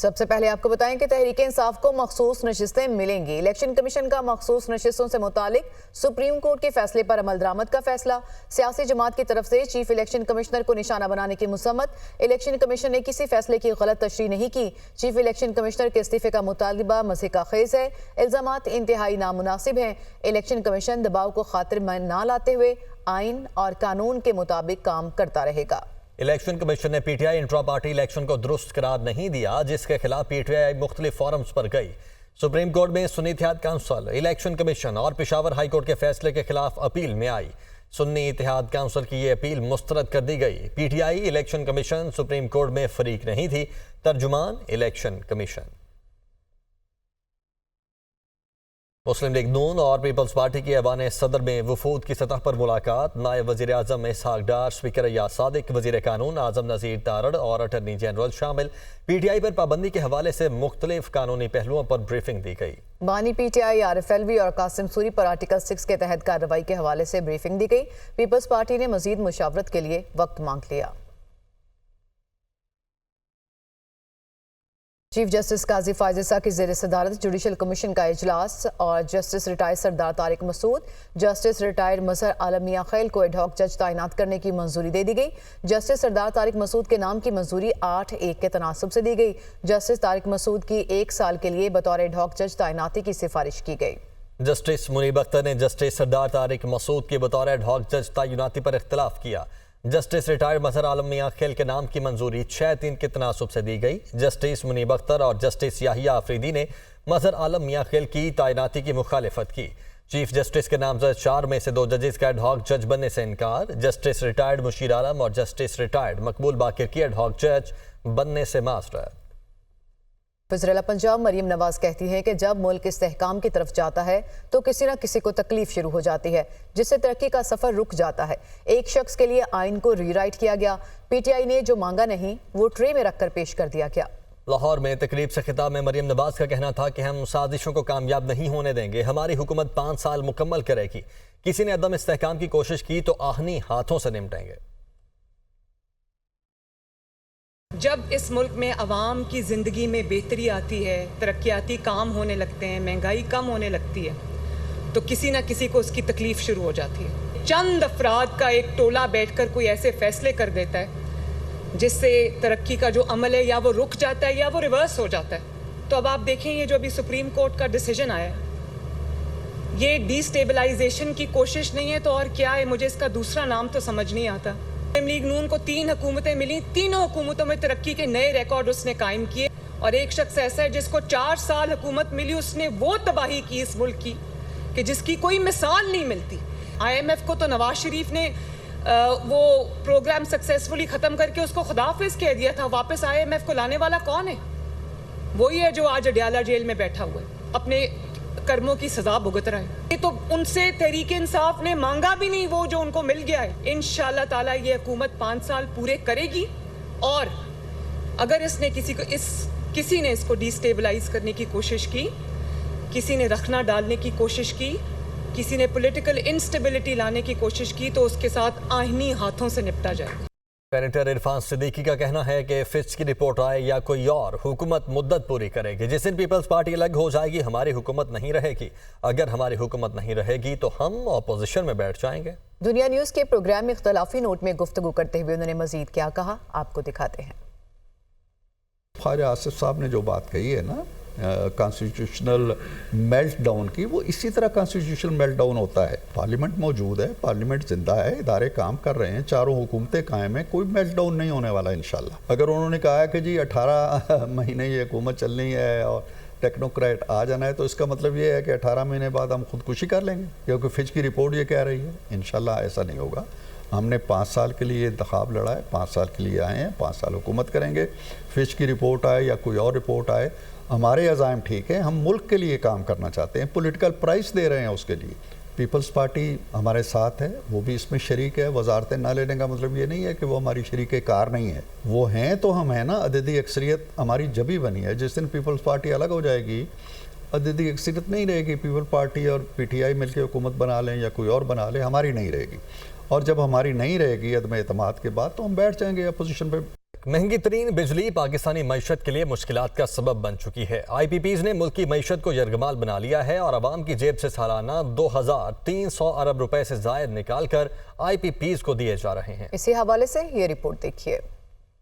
سب سے پہلے آپ کو بتائیں کہ تحریک انصاف کو مخصوص نشستیں ملیں گی۔ الیکشن کمیشن کا مخصوص نشستوں سے متعلق سپریم کورٹ کے فیصلے پر عمل درآمد کا فیصلہ۔ سیاسی جماعت کی طرف سے چیف الیکشن کمشنر کو نشانہ بنانے کی مذمت۔ الیکشن کمیشن نے کسی فیصلے کی غلط تشریح نہیں کی۔ چیف الیکشن کمشنر کے استعفے کا مطالبہ مضحکہ خیز ہے۔ الزامات انتہائی نامناسب ہیں۔ الیکشن کمیشن دباؤ کو خاطر میں نہ لاتے ہوئے آئین اور قانون کے مطابق کام کرتا رہے گا۔ الیکشن کمیشن نے P T I intra party election کو درست قرار نہیں دیا، جس کے خلاف پی ٹی آئی مختلف فورمز پر گئی۔ سپریم کورٹ میں سنی اتحاد کونسل، الیکشن کمیشن اور پشاور ہائی کورٹ کے فیصلے کے خلاف اپیل میں آئی۔ سنی اتحاد کونسل کی یہ اپیل مسترد کر دی گئی۔ P T I election commission supreme court میں فریق نہیں تھی۔ ترجمان الیکشن کمیشن۔ مسلم لیگ نون اور پیپلز پارٹی کی ایوان صدر میں وفود کی سطح پر ملاقات۔ نائب وزیر اعظم اسحاق ڈار، اسپیکر ایاز صادق، وزیر قانون اعظم نذیر تارڑ اور اٹارنی جنرل شامل۔ پی ٹی آئی پر پابندی کے حوالے سے مختلف قانونی پہلوؤں پر بریفنگ دی گئی۔ بانی پی ٹی آئی عارف الوی اور قاسم سوری پر آرٹیکل 6 کے تحت کارروائی کے حوالے سے بریفنگ دی گئی۔ پیپلز پارٹی نے مزید مشاورت کے لیے وقت مانگ لیا۔ چیف جسٹس قاضی فائز عیسیٰ کی زیر صدارت جوڈیشل کمیشن کا اجلاس اور جسٹس ریٹائر سردار طارق مسعود، جسٹس ریٹائر مظہر عالم میاں خیل کو ایڈ ہاک جج تعینات کرنے کی منظوری دے دی گئی۔ جسٹس سردار طارق مسعود کے نام کی منظوری 8-1 کے تناسب سے دی گئی۔ جسٹس طارق مسعود کی 1 سال کے لیے بطور ایڈ ہاک جج تعیناتی کی سفارش کی گئی۔ جسٹس منیب اختر نے جسٹس سردار طارق مسعود کی بطور ایڈ ہاک جج تعیناتی پر اختلاف کیا۔ جسٹس ریٹائر مظہر عالم میاں خیل کے نام کی منظوری 6-3 کے تناسب سے دی گئی۔ جسٹس منیب اختر اور جسٹس یحییٰ آفریدی نے مظہر عالم میاں خیل کی تعیناتی کی مخالفت کی۔ چیف جسٹس کے نامزد 4 میں سے 2 ججز کا ایڈ ہاک جج بننے سے انکار۔ جسٹس ریٹائرڈ مشیر عالم اور جسٹس ریٹائرڈ مقبول باقر کی ایڈ ہاک جج بننے سے معذرت۔ وزیر پنجاب مریم نواز کہتی ہیں کہ جب ملک استحکام کی طرف جاتا ہے تو کسی نہ کسی کو تکلیف شروع ہو جاتی ہے، جس سے ترقی کا سفر رک جاتا ہے۔ ایک شخص کے لیے آئین کو ری رائٹ کیا گیا۔ پی ٹی آئی نے جو مانگا نہیں وہ ٹرے میں رکھ کر پیش کر دیا گیا۔ لاہور میں تقریب سے خطاب میں مریم نواز کا کہنا تھا کہ ہم سازشوں کو کامیاب نہیں ہونے دیں گے۔ ہماری حکومت 5 سال مکمل کرے گی۔ کسی نے عدم استحکام کی کوشش کی تو آہنی ہاتھوں سے نمٹیں گے۔ جب اس ملک میں عوام کی زندگی میں بہتری آتی ہے، ترقیاتی کام ہونے لگتے ہیں، مہنگائی کم ہونے لگتی ہے، تو کسی نہ کسی کو اس کی تکلیف شروع ہو جاتی ہے۔ چند افراد کا ایک ٹولہ بیٹھ کر کوئی ایسے فیصلے کر دیتا ہے جس سے ترقی کا جو عمل ہے یا وہ رک جاتا ہے یا وہ ریورس ہو جاتا ہے۔ تو اب آپ دیکھیں یہ جو ابھی سپریم کورٹ کا ڈیسیجن آیا ہے، یہ ڈی سٹیبلائزیشن کی کوشش نہیں ہے تو اور کیا ہے؟ مجھے اس کا دوسرا نام تو سمجھ نہیں آتا۔ مسلم لیگ نون کو 3 حکومتیں ملی، تینوں حکومتوں میں ترقی کے نئے ریکارڈ اس نے قائم کیے، اور ایک شخص ایسا ہے جس کو 4 سال حکومت ملی، اس نے وہ تباہی کی اس ملک کی کہ جس کی کوئی مثال نہیں ملتی۔ آئی ایم ایف کو تو نواز شریف نے وہ پروگرام سکسیسفلی ختم کر کے اس کو خداحافظ کہہ دیا تھا۔ واپس آئی ایم ایف کو لانے والا کون ہے؟ وہی ہے جو آج اڈیالہ جیل میں بیٹھا ہوا ہے، اپنے کرموں کی سزا بھگت رہا ہے۔ یہ تو ان سے تحریک انصاف نے مانگا بھی نہیں وہ جو ان کو مل گیا ہے۔ انشاءاللہ تعالیٰ یہ حکومت 5 سال پورے کرے گی، اور اگر کسی نے اس کو ڈی سٹیبلائز کرنے کی کوشش کی، کسی نے رخنہ ڈالنے کی کوشش کی، کسی نے پولیٹیکل انسٹیبلٹی لانے کی کوشش کی، تو اس کے ساتھ آئینی ہاتھوں سے نپٹا جائے گا۔ سینیٹر عرفان صدیقی کا کہنا ہے کہ فچ کی رپورٹ آئے یا کوئی اور، حکومت مدت پوری کرے گی۔ جس دن پیپلز پارٹی الگ ہو جائے گی ہماری حکومت نہیں رہے گی۔ اگر ہماری حکومت نہیں رہے گی تو ہم اپوزیشن میں بیٹھ جائیں گے۔ دنیا نیوز کے پروگرام میں اختلافی نوٹ میں گفتگو کرتے ہوئے انہوں نے مزید کیا کہا، آپ کو دکھاتے ہیں۔ خواجہ آصف صاحب نے جو بات کہی ہے نا کانسٹیٹیوشنل میلٹ ڈاؤن کی، وہ اسی طرح کانسٹیٹیوشنل میلٹ ڈاؤن ہوتا ہے۔ پارلیمنٹ موجود ہے، پارلیمنٹ زندہ ہے، ادارے کام کر رہے ہیں، چاروں حکومتیں قائم ہیں، کوئی میلٹ ڈاؤن نہیں ہونے والا انشاءاللہ۔ اگر انہوں نے کہا ہے کہ جی 18 مہینے یہ حکومت چلنی ہے اور ٹیکنوکریٹ آ جانا ہے، تو اس کا مطلب یہ ہے کہ 18 مہینے بعد ہم خودکشی کر لیں گے، کیونکہ فچ کی رپورٹ یہ کہہ رہی ہے۔ انشاءاللہ ایسا نہیں ہوگا۔ ہم نے 5 سال کے لیے انتخاب لڑا ہے، 5 سال کے لیے آئے ہیں، 5 سال حکومت کریں گے۔ فچ کی رپورٹ آئے یا کوئی اور رپورٹ آئے، ہمارے عزائم ٹھیک ہیں، ہم ملک کے لیے کام کرنا چاہتے ہیں، پولیٹیکل پرائز دے رہے ہیں اس کے لیے۔ پیپلز پارٹی ہمارے ساتھ ہے، وہ بھی اس میں شریک ہے۔ وزارتیں نہ لینے کا مطلب یہ نہیں ہے کہ وہ ہماری شریک کار نہیں ہے، وہ ہیں تو ہم ہیں نا۔ عددی اکثریت ہماری جبھی بنی ہے جس دن پیپلز پارٹی الگ ہو جائے گی، عددی اکثریت نہیں رہے گی۔ پیپل پارٹی اور پی ٹی آئی مل کے حکومت بنا لیں یا کوئی اور بنا لے، ہماری نہیں رہے گی، اور جب ہماری نہیں رہے گی عدم اعتماد کے بعد تو ہم بیٹھ جائیں گے اپوزیشن پہ۔ महंगी तरीन बिजली पाकिस्तानी मईशत के लिए मुश्किलात का सबब बन चुकी है। IPPs ने मुल्क की मईशत को यरगमाल बना लिया है और आवाम की जेब से सालाना 2300 अरब रुपए से जायद निकाल कर IPPs को दिए जा रहे हैं। इसी हवाले से ये रिपोर्ट देखिए।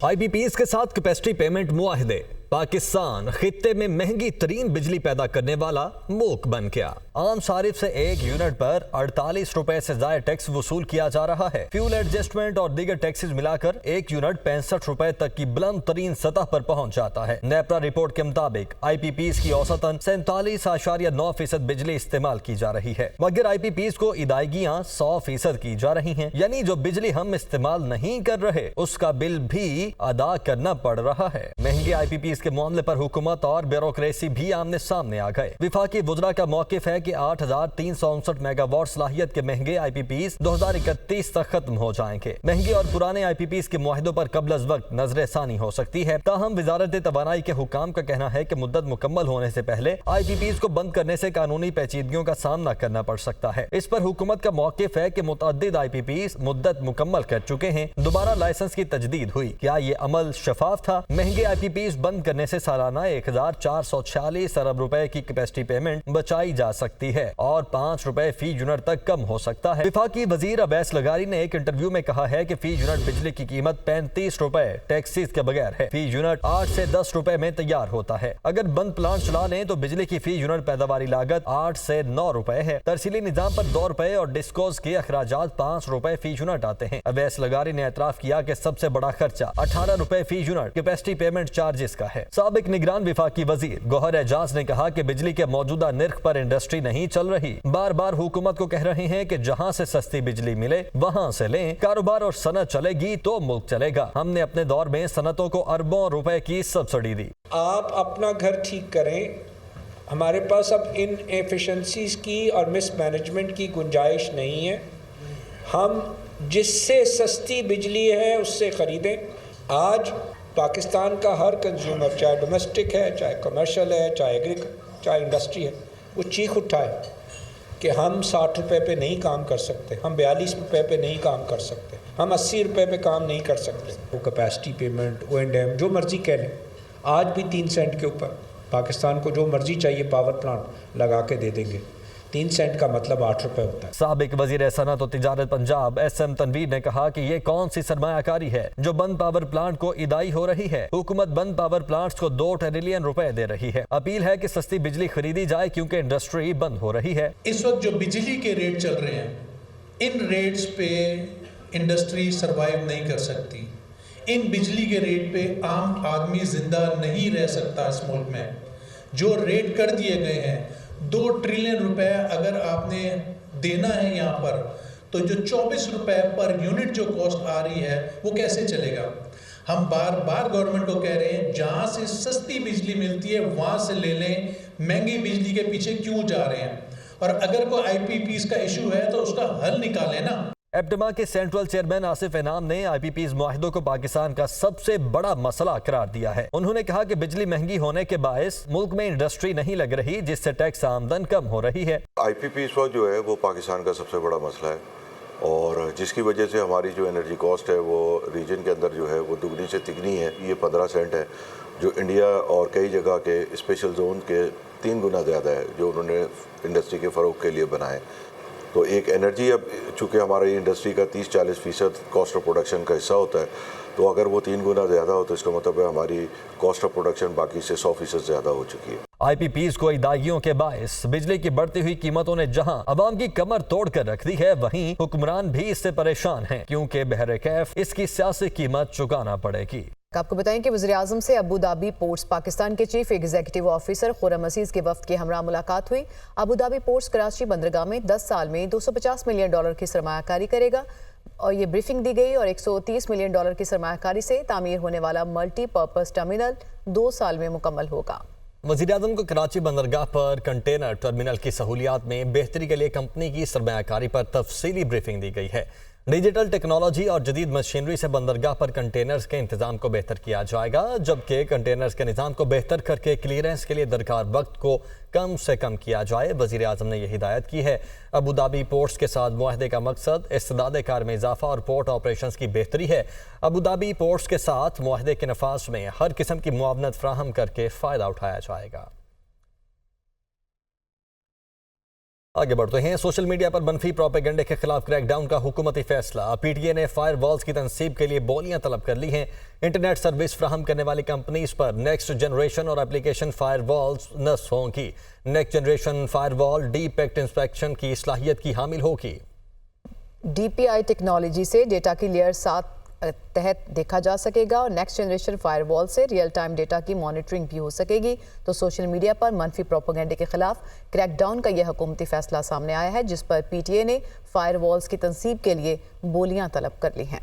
IPPs के साथ कैपेसिटी पेमेंट मुआहदे, पाकिस्तान खित्ते में महंगी तरीन बिजली पैदा करने वाला मुल्क बन गया। आम सारिफ से एक यूनिट पर 48 रुपए से ज्यादा टैक्स वसूल किया जा रहा है। फ्यूल एडजस्टमेंट और दीगर टैक्सेस मिलाकर एक यूनिट 65 रुपए तक की बुलंद तरीन सतह पर पहुंच जाता है। नेपरा रिपोर्ट के मुताबिक IPPs की औसतन 47.9% बिजली इस्तेमाल की जा रही है, मगर IPPs को इदायगियां 100% की जा रही हैं, यानी जो बिजली हम इस्तेमाल नहीं कर रहे उसका बिल भी अदा करना पड़ रहा है। महंगे IPPs के मामले पर हुकूमत और ब्यूरोक्रेसी भी आमने सामने आ गए। विफाकी वुज़रा का मौक़िफ़ है कि 8,359 मेगावाट सलाहियत के महंगे IPPs 2031 तक खत्म हो जाएंगे। महंगे और पुराने IPPs के मुआहदों पर कबल अज़ वक्त नजरसानी हो सकती है। ताहम वज़ारत तवानाई के हुकाम का कहना है कि मुद्दत मुकम्मल होने से पहले IPPs को बंद करने से कानूनी पेचीदगियों का सामना करना पड़ सकता है। इस पर हुकूमत का मौक़िफ़ है कि मुतअद्दिद IPPs मुद्दत मुकम्मल कर चुके हैं, दोबारा लाइसेंस की तजदीद हुई। क्या ये अमल शफाफ था? महंगे IPPs बंद करने से सालाना 1446 अरब रुपए की कैपेसिटी पेमेंट बचाई जा सकती है और 5 रुपए फी यूनिट तक कम हो सकता है। विफाकी वजीर अवैस लगारी ने एक इंटरव्यू में कहा है कि फी यूनिट बिजली की कीमत 35 रुपए टैक्सेस के बगैर है। फी यूनिट 8 से 10 रुपए में तैयार होता है। अगर बंद प्लांट चला लें तो बिजली की फी यूनिट पैदावारी लागत 8 से 9 रुपए है। तरसीली निजाम पर 2 रुपए और डिस्कोज के अखराजात 5 रुपए फी यूनिट आते हैं। अवैस लगारी ने एतराफ किया कि सबसे बड़ा खर्चा 18 रुपए फी यूनिट कैपेसिटी पेमेंट चार्जेस का है। साबिक निगरान विफाकी वजीर गौहर एजाज ने कहा कि बिजली के मौजूदा निर्ख पर इंडस्ट्री नहीं चल रही। बार बार हुकूमत को कह रहे हैं कि जहां से सस्ती बिजली मिले वहां से लें। कारोबार और सनत चलेगी तो मुल्क चलेगा। हमने अपने दौर में सनतों को अरबों रुपए की सब्सिडी दी। आप अपना घर ठीक करें, हमारे पास अब इन एफिशिएंसीज की और मिसमैनेजमेंट की गुंजाइश नहीं है। हम जिससे सस्ती बिजली है उससे ख़रीदें। आज पाकिस्तान का हर कंज्यूमर, चाहे डोमेस्टिक है, चाहे कमर्शियल है, चाहे इंडस्ट्री है, वो चीख उठा है कि हम 60 रुपए पे नहीं काम कर सकते, हम 42 रुपए पे नहीं काम कर सकते, हम 80 रुपए पे काम नहीं कर सकते। वो कैपेसिटी पेमेंट, O&M, जो मर्ज़ी कह लें, आज भी 3 सेंट के ऊपर पाकिस्तान को जो मर्ज़ी चाहिए पावर प्लांट लगा के दे देंगे। 3 सेंट का मतलब 8 रुपए होता है। साबिक वजीर सनत और तिजारत पंजाब SM तनवीर ने कहा कि ये कौन सी सरमायाकारी है जो बंद पावर प्लांट को इदाई हो रही है। हुकूमत बंद पावर प्लांट्स को 2 ट्रिलियन रुपए दे रही है। अपील है कि सस्ती बिजली खरीदी जाए क्योंकि इंडस्ट्री बंद हो रही है। इस वक्त जो बिजली के रेट चल रहे हैं, इन रेट्स पे इंडस्ट्री सरवाइव नहीं कर सकती। इन बिजली के रेट पे आम आदमी जिंदा नहीं रह सकता। इस मुल्क में जो रेट कर दिए गए हैं, 2 ट्रिलियन रुपए अगर आपने देना है यहाँ पर, तो जो 24 रुपए पर यूनिट जो कॉस्ट आ रही है वो कैसे चलेगा। हम बार बार गवर्नमेंट को कह रहे हैं जहाँ से सस्ती बिजली मिलती है वहाँ से ले लें, महंगी बिजली के पीछे क्यों जा रहे हैं। और अगर कोई IPPs का इशू है तो उसका हल निकालें ना। एप्टमा के सेंट्रल चेयरमैन आसिफ इनाम ने IPPs मुआहिदों को पाकिस्तान का सबसे बड़ा मसला करार दिया है। उन्होंने कहा कि बिजली महंगी होने के बायस मुल्क में इंडस्ट्री नहीं लग रही, जिससे टैक्स आमदन कम हो रही है। IPPs जो है वो पाकिस्तान का सबसे बड़ा मसला है और जिसकी वजह से हमारी जो एनर्जी कॉस्ट है वो रीजन के अंदर जो है वो दुगनी से तिगनी है। ये 15 सेंट है जो इंडिया और कई जगह के स्पेशल जोन के 3 गुना ज़्यादा है जो उन्होंने इंडस्ट्री के फ़रोग के लिए बनाए। तो एक एनर्जी, अब चूँकि हमारी इंडस्ट्री का 30-40% कॉस्ट ऑफ प्रोडक्शन का हिस्सा होता है, तो अगर वो 3 गुना ज़्यादा हो तो इसका मतलब है हमारी कॉस्ट ऑफ प्रोडक्शन बाकी से 100% ज़्यादा हो चुकी है। IPPs को इदाइयों के बायस बिजली की बढ़ती हुई कीमतों ने जहां अवाम की कमर तोड़ कर रख दी है, वहीं हुक्मरान भी इससे परेशान हैं क्योंकि बहरे कैफ इसकी सियासी कीमत चुकाना पड़ेगी। आपको बताएं कि वज़ीर-ए-आज़म से अबू धाबी पोर्ट्स पाकिस्तान के चीफ एग्जीक्यूटिव ऑफिसर खुर्रम अजीज के वफ्द के हमरा मुलाकात हुई। अबू धाबी पोर्ट्स कराची बंदरगाह में 10 साल में $250 मिलियन की सरमायाकारी करेगा और ये ब्रीफिंग दी गई और $130 मिलियन की सरमायाकारी से तामीर होने वाला मल्टीपर्पज़ टर्मिनल 2 साल में मुकम्मल होगा। वज़ीर-ए-आज़म को कराची बंदरगाह पर कंटेनर टर्मिनल की सहूलियात में बेहतरी के लिए कंपनी की सरमायाकारी पर तफसीली ब्रीफिंग दी गई है। डिजिटल टेक्नोलॉजी और जदीद मशीनरी से बंदरगाह पर कंटेनर्स के इंतजाम को बेहतर किया जाएगा, जबकि कंटेनर्स के निज़ाम को बेहतर करके क्लियरेंस के लिए दरकार वक्त को कम से कम किया जाए। वज़ीर आज़म ने यह हिदायत की है। अबू धाबी पोर्ट्स के साथ मुआहदे का मकसद इस्तिदाद कार में इजाफा और पोर्ट ऑपरेशंस की बेहतरी है। अबू धाबी पोर्ट्स के साथ मुआहदे के नफाज में हर किस्म की मुआवनत फ्राहम करके फ़ायदा उठाया जाएगा। आगे बढ़ते हैं। सोशल मीडिया पर मनफी प्रोपेगेंडे के खिलाफ क्रैकडाउन का हुकूमती फैसला। पीटीए ने फायर वॉल्स की तनसीब के लिए बोलियां तलब कर ली हैं। इंटरनेट सर्विस फ्राहम करने वाली कंपनीज पर नेक्स्ट जनरेशन और एप्लीकेशन फायर वॉल्स नस्ब होंगी। Next generation fire wall deep packet inspection की सलाहियत की हामिल होगी। DPI टेक्नोलॉजी से डेटा की लेयर 7 तहत देखा जा सकेगा और नेक्स्ट जनरेशन फायरवॉल से रियल टाइम डेटा की मॉनिटरिंग भी हो सकेगी। तो सोशल मीडिया पर मनफी प्रोपेगेंडे के खिलाफ क्रैकडाउन का यह हुकूमती फैसला सामने आया है, जिस पर PTA ने फायरवॉल्स की तनसीब के लिए बोलियां तलब कर ली हैं।